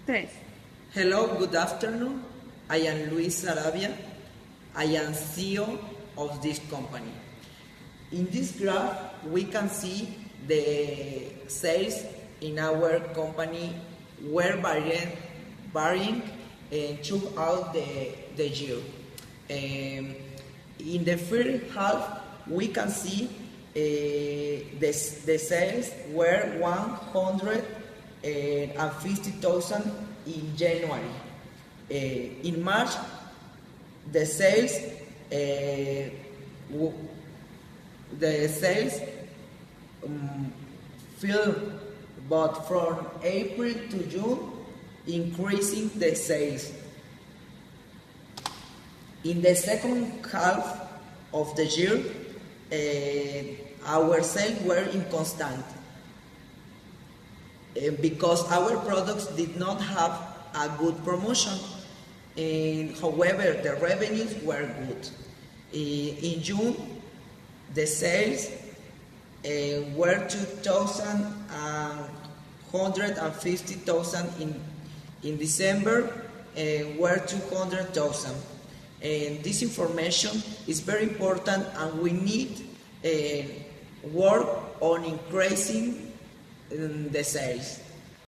3. Hello, good afternoon. I am Luis Sarabia. I am CEO of this company. In this graph, we can see the sales in our company were varying throughout the year. In the first half, we can see the sales were 150,000 in January. In March, the sales fell, but from April to June, increasing the sales. In the second half of the year, our sales were inconstant because our products did not have a good promotion. However, the revenues were good. In June, the sales were 2,150,000. In December, were 200,000. And this information is very important, and we need work on increasing the sales.